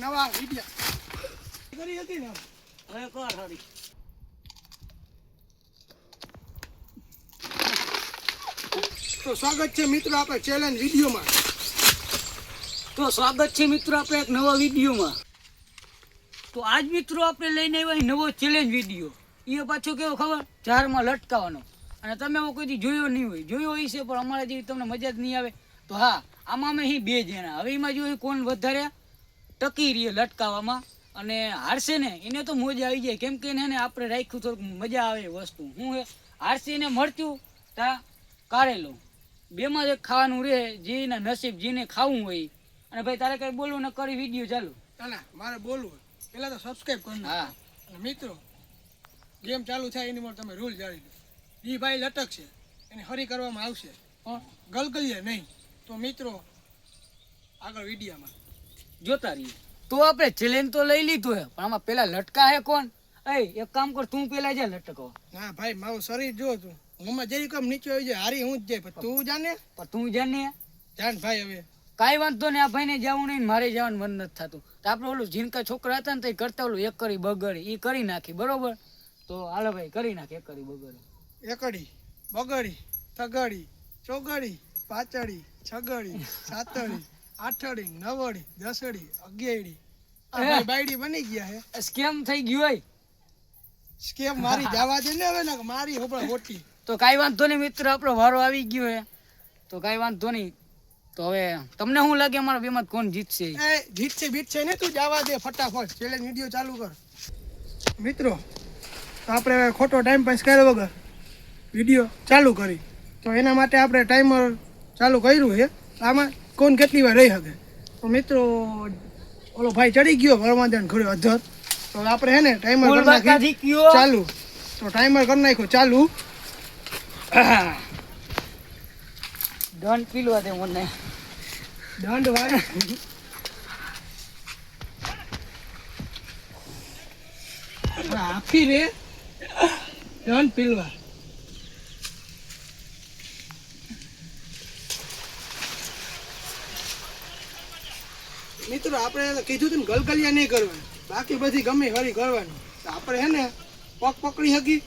નવા વિડિયા કરી હતી ને હવે કર હરી. તો સ્વાગત છે મિત્રો આપણે ચેલેન્જ વિડિયોમાં. તો સ્વાગત છે મિત્રો આપણે એક નવા વિડીયોમાં. તો આજ મિત્રો આપણે લઈને આવ્યા નવો ચેલેન્જ વિડીયો. એ પાછો કેવો ખબર, ઝાડમાં લટકાવવાનો. અને તમે એવો કોઈ જોયો નહીં હોય, જોયો હોય છે પણ અમારા જેવી તમને મજા જ નહીં આવે. તો હા, આમાં અમે અહીં બે જણા, હવે એમાં જોઈએ કોણ વધારે ટકી રહીએ લટકાવવામાં અને હારશે ને એને તો મોજ આવી જાય. કેમ કે એને આપણે રાખ્યું થોડુંક મજા આવે વસ્તુ. હું હે હારશે એને મળતું તા કારેલો, બેમાં જ ખાવાનું રહે, જેના નસીબ જેને ખાવું હોય. અને ભાઈ તારે કઈ બોલવું ને કરી વિડીયો ચાલુ. ના મારે બોલવું પેલા તો સબસ્ક્રાઇબ કરવાનું. હા અને મિત્રો ગેમ ચાલુ થાય એની માટે તમે રૂલ જાણી લો. એ ભાઈ લટકશે એને હરી કરવામાં આવશે પણ ગલગલીએ નહીં. તો મિત્રો આગળ વિડીયામાં જોતા રહીએ. તો આપણે ચેલેન્જ તો લઈ લીધું હે, પણ આમાં પેલા લટકા હે કોણ? એક કામ કર, તું પેલા જા લટકો. હા ભાઈ મારું શરીર જો તું હું જેરી કમ નીચે આવી જાય હારી હું જ જાય પણ તું જાને. પણ તું જાને જાન ભાઈ. હવે કાંઈ વાંધો નહીં, આ ભાઈને જવું નહીં, મારે જવાનું મન નથી થતું. તો આપણે ઓલું જીનકા છોકરા હતા ને તો એ કરતા ઓલું એક કરી બગડી એ કરી નાખી, બરોબર? તો હાલો ભાઈ કરી નાખે એક કરી બગડી. એકડી બગડી તગડી ચોગડી પાચડી છગડી સાતડી આઠડી નવડી દસડી અગિયારી બાયડી બની ગયા હે. સ્કેમ થઈ ગયું હોય. સ્કેમ મારી જવા દે ને હવે ને મારી હોપડા ખોટી. તો કાંઈ વાંધો નહીં મિત્ર, આપણો વારો આવી ગયો હે. તો કાંઈ વાંધો નહીં. તો હવે તમને શું લાગે અમારા બેમાં કોણ જીતશે? એ જીતશે ને, તું જવા દે ફટાફટ ચેલેન્જ વિડીયો ચાલુ કર. મિત્રો તો આપણે ખોટો ટાઈમ પાસ કર્યા વગર વિડીયો ચાલુ કરી. તો એના માટે આપણે ટાઈમર ચાલુ કર્યું છે. આમાં કોણ કેટલી વાર રહી શકે. તો મિત્રો ઓલો ભાઈ ચડી ગયો વરમાદાન ઘરે અધર. તો આપણે હે ને ટાઈમર કરી નાખી ચાલુ. તો ટાઈમર કરી નાખ્યો ચાલુ. દંડ પીલવા દે મને. દંડ વાળી આપી રે દંડ પીલવા. મિત્રો આપણે કીધું હતું ને ગલગલિયા નહીં કરવાનું, બાકી બધી ગમે હરી કરવાની. તો આપણે હે ને પગ પકડી શકી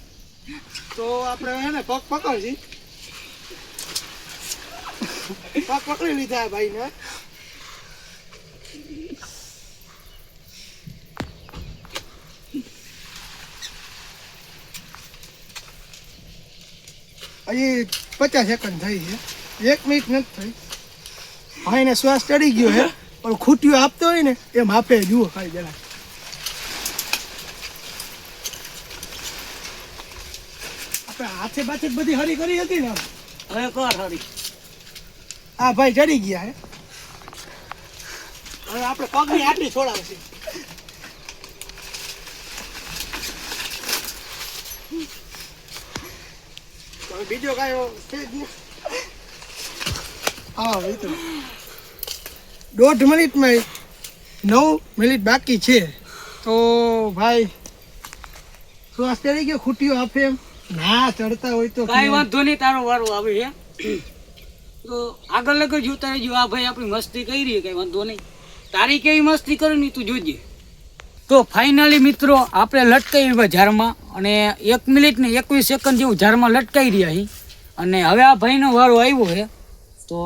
તો આપણે હે ને પગ પકડશી. પગ પકડી લીધા ભાઈ ને. હજી 50 સેકન્ડ થઈ છે, 1 મિનિટ નથી થઈ. ભાઈને શ્વાસ ચડી ગયો છે પણ ખૂટીઓ આપતો હોય ને એમ આપે. જુઓ ખાલી જરા આપણે હાથે બાથે બધી હરી કરી હતી ને. હવે કર હરી. હા ભાઈ ચડી ગયા હે. હવે આપણે પગની આટલી છોડાવશે. બીજો કાંઈ છે જ નહીં. હા મિત્રો 1.5 મિનિટમાં 9 મિનિટ બાકી છે. તો ભાઈ શ્વાસ ચડી ગયો, ખૂટીઓ આપે એમ ના ચડતા હોય તો કાંઈ વાંધો નહીં, તારો વારો આવે હે. તો આગળ લગર જોતા રહેજો. આ ભાઈ આપણી મસ્તી કરી રહી, કઈ વાંધો નહીં. તારી કેવી મસ્તી કરે ને તું જોજે. તો ફાઇનલી મિત્રો આપણે લટકાઈ રહ્યા ઝાડમાં અને 1 મિનિટ ને 21 સેકન્ડ જેવું ઝાડમાં લટકાઈ રહ્યા છીએ. અને હવે આ ભાઈનો વારો આવ્યો છે. તો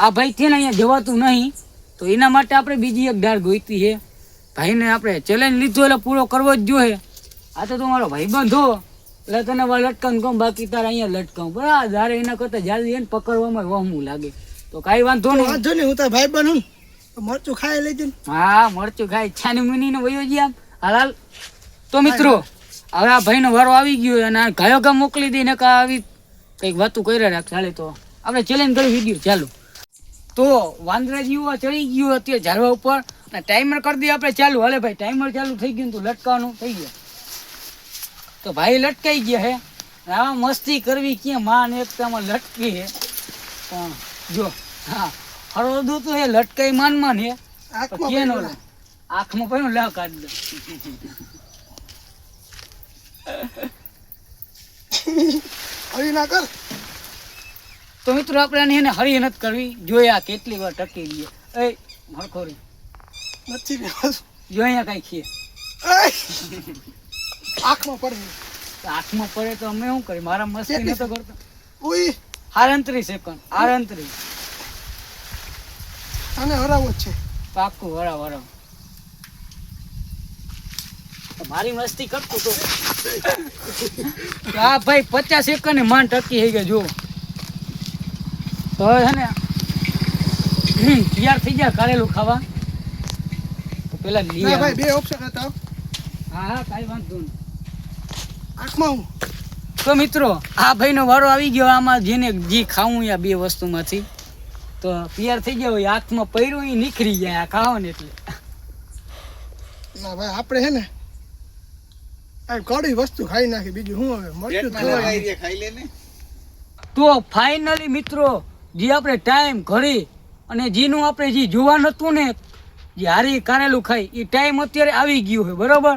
આ ભાઈથી ને અહીંયા જવાતું નહીં, તો એના માટે આપણે બીજી એક ડાળ ગોઈતી છે. ભાઈને આપણે ચેલેન્જ લીધો એટલે પૂરો કરવો જ જોઈએ. આ તો મારો ભાઈ બંધો એટલે તને લટકાવું કહું, બાકી તારે અહીંયા લટકાવું બરાબર. ધારે એના કરતા જલ્દી એને પકડવામાં વહમું લાગે. તો કાંઈ વાંધો નહીં. વાંધો નહીં, હું તાર ભાઈ બન હું મરચું ખાઈ લેજે. હા મરચું ખાઈ છાની મુની વયો જી આમ હાલ. તો મિત્રો હવે આ ભાઈનો વારો આવી ગયો અને ગાયો ગા મોકલી દઈને કા આવી કંઈક વાતું કરી રાખ. ચાલે તો આપણે ચેલેન્જ કરી વિડીયો ચાલુ. તો વાંદરા જેવો ચડી ગયો અત્યારે ઝાડવા ઉપર અને ટાઈમર કરી દઈએ આપણે ચાલુ. હાલે ભાઈ ટાઈમર ચાલુ થઈ ગયું, તો લટકાવાનું થઈ ગયું. તો ભાઈ લટકાઈ ગયા હે. આમાં મસ્તી કરવી ક્યાં માં ને એકતામાં લટકી હે. પણ જો હા હળવદું તો હે લટકાઈ માન હે. આંખમાં પડ્યું લા કાઢ દે. હરી ના કર. તો મિત્રો આપણે એને હરી નથી કરવી જોઈએ. આ કેટલી વાર ટકી ગઈ. એ હરખો રી નથી રહેવાતું. જો અહીંયા કાંઈ ખીએ આય! આંખમાં પડે. તો હાથમાં પડે તો અમે શું કરીએ? મારા મસ્તી નતો કરતો. ઉઈ 38 સેકન્ડ 38 આને હરાવો જ છે. પાક્કું વરાવ તો મારી મસ્તી કરતો તો આ ભાઈ 50 સેકન્ડ ને માંડ ટકી થઈ ગયા જો તો છે ને તૈયાર થઈ ગયા કારેલું ખાવા તો પેલા લઈ ના આવો. ભાઈ બે ઓપ્શન હતા. હા કાંઈ વાંધો નહીં. આંખમાં હું તો મિત્રો આ ભાઈનો વારો આવી ગયો આમાં જેને જે ખાવું યા બે વસ્તુમાંથી તો તૈયાર થઈ ગયા હોય હાથમાં પૈરું ઈ નીકળી જાય આ ખાવો ને એટલે ના ભાઈ આપણે હે ને આ કડવી વસ્તુ ખાઈ નાખી બીજું શું હવે મરચું ખવાય. તો ફાઇનલી મિત્રો જે આપણે ટાઈમ ઘરે અને જેનું આપણે જે જોવાનું હતું ને જે હારી કારેલું ખાઈ એ ટાઈમ અત્યારે આવી ગયું છે બરોબર.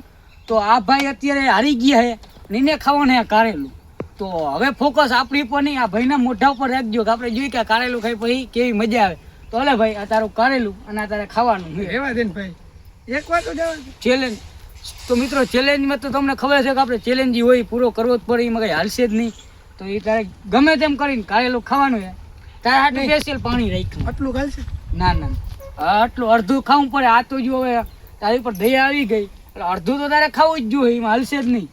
તો આ ભાઈ અત્યારે હારી ગયા છે ને એને ખાવાનું આ કારેલું. તો હવે ફોકસ આપણી પર નહીં આ ભાઈના મોઢા ઉપર રાખજો કે આપણે જોઈએ કે આ કારેલું ખાઈ પછી કેવી મજા આવે. તો હલે ભાઈ આ તારું કારેલું અને આ તારે ખાવાનું રહેવા દે ને ભાઈ એક વાર તો જવા દે. ચેલેન્જ. તો મિત્રો ચેલેન્જમાં તો તમને ખબર છે કે આપણે ચેલેન્જ હોય પૂરો કરવો જ પડે એમાં કંઈ હાલશે જ નહીં. તો એ તારે ગમે તેમ કરીને કારેલું ખાવાનું છે તારે આટલું સ્પેશિયલ પાણી રાખ્યું. આટલું ખાલશે ના ના આટલું અડધું ખાવું પડે. આ તો જો હવે તારી પર દયા આવી ગઈ એટલે અડધું તો તારે ખાવું જ જોઈએ એમાં હાલશે જ નહીં.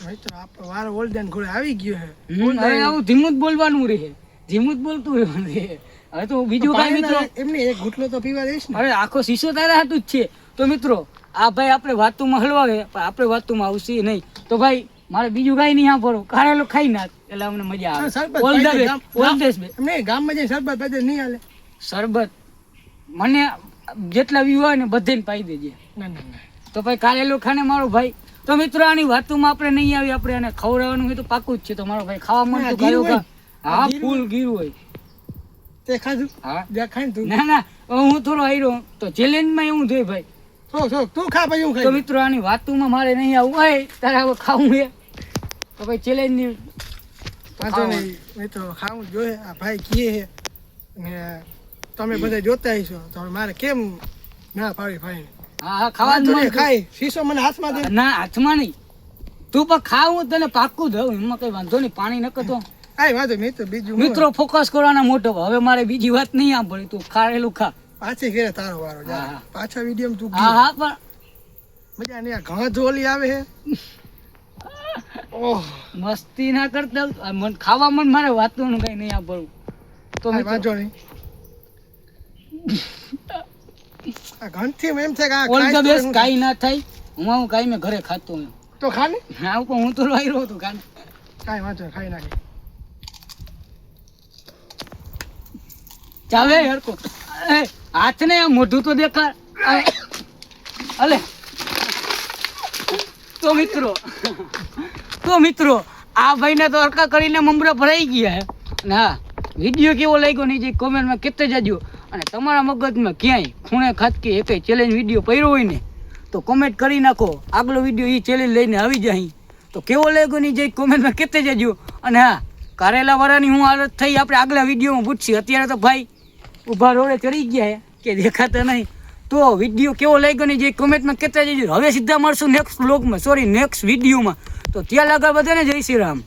ભાઈ તો આપણે વાર ઓલદાન ઘોડે આવી ગયો છે. હવે આવું ધીમું જ બોલવાનું રહે ધીમું જ બોલતું રહેવાનું રહે. હવે તો બીજું કાંઈ મિત્રો એમને એક ઘૂંટલો તો પીવા દઈશ ને. હવે આખો શીશો તારા હાથું જ છે. તો મિત્રો આ ભાઈ આપણે વાતુમાં હલવાવે પણ આપણે વાતુમાં આવશે નહીં. તો ભાઈ મારે બીજું કાંઈ નહીં સાંભળો કારેલું ખાઈ નાખ એટલે અમને મજા આવે. All the best all the best. એમને ગામમાં જઈને શરબત બધે નહીં હાલે. શરબત મને જેટલા વ્યૂ હોય ને બધાને પાઈ દેજે. ના ના ના તો ભાઈ કારેલું ખાને મારો ભાઈ. તો મિત્રો આની વાતોમાં આપણે નહીં આવી આપણે આને ખવડાવવાનું હોય તો પાકું જ છે. તો મારો ભાઈ ખાવા મન તો ગીરું હોય. હા ફૂલ ગીરું હોય. તે ખાધું હા જા ખાઈને તું ના ના હું થોડો આવ્યો તો ચેલેન્જમાં એવું જોઈએ ભાઈ. છો તું ખા ભાઈ હું તો ખાઈ. મિત્રો આની વાતોમાં મારે નહીં આવવું હોય તારે હવે ખાવું છે તો ભાઈ ચેલેન્જની વાંધો નહીં મેં તો ખાવું જ જોઈએ. આ ભાઈ કહે છે ને તમે બધા જોતા હશો તો હવે મારે કેમ ના પાડી ભાઈ. હા હા ખાવાનું મન ખાય શીશો મને હાથમાં દે. ના હાથમાં નહીં તું પણ ખાવું તને પાક્કું દઉં એમાં કઈ વાંધો નહીં પાણી નકતો. આય વાંધો નહીં તો બીજું મિત્રો ફોકસ કરવાના મોટો હવે મારે બીજી વાત નહીં સાંભળી તું ખારેલું ખા. પાછી ઘરે તારો વારો જા. હા. પાછા વિડીયો તું હા હા પણ મજા નહીં આ ઘણા ઝોલી આવે છે. ઓહ મસ્તી ના કરતા મન ખાવામાં મારે વાતોનું કઈ નહીં સાંભળવું. તો આય મિત્રો વાંધો નહીં. આ ઘણથી એમ છે કે આ ઓલ ખાય ધ તો બેસ્ટ હું- કાંઈ ના થાય હું કાંઈ મેં ઘરે ખાતો હું તો ખા ને હા પણ હું તો લઈ રહ્યો હતો કાને કાંઈ વાંધો નહીં, ખાઈ નાખી. ચાલે હરકો હાથ ને આ મોઢું તો દેખાડ અલે તો મિત્રો આ ભાઈને તો હરકા કરીને મમરા ભરાઈ ગયા હે અને હા વિડીયો કેવો લાગ્યો નહીં જે કોમેન્ટમાં કહેતા જાજો. અને તમારા મગજમાં ક્યાંય ખૂણે ખાતકી એકે ચેલેન્જ વિડીયો પડ્યો હોય ને તો કોમેન્ટ કરી નાખો. આગલો વિડીયો એ ચેલેન્જ લઈને આવી જાય તો કેવો લાગ્યો નહીં જે કોમેન્ટમાં કહેતા જાજો. અને હા કારેલા વાળાની હું હાલત થઈ આપણે આગલા વિડીયોમાં પૂછશી. અત્યારે તો ભાઈ ઊભા રોડે ચડી ગયા કે દેખાતા નહીં. તો વિડીયો કેવો લાગ્યો ને જે કોમેન્ટમાં કહેતા જજો. હવે સીધા મળશું નેક્સ્ટ વ્લોગમાં નેક્સ્ટ વિડીયોમાં. તો ત્યાં લગા બધાને જય શ્રી રામ.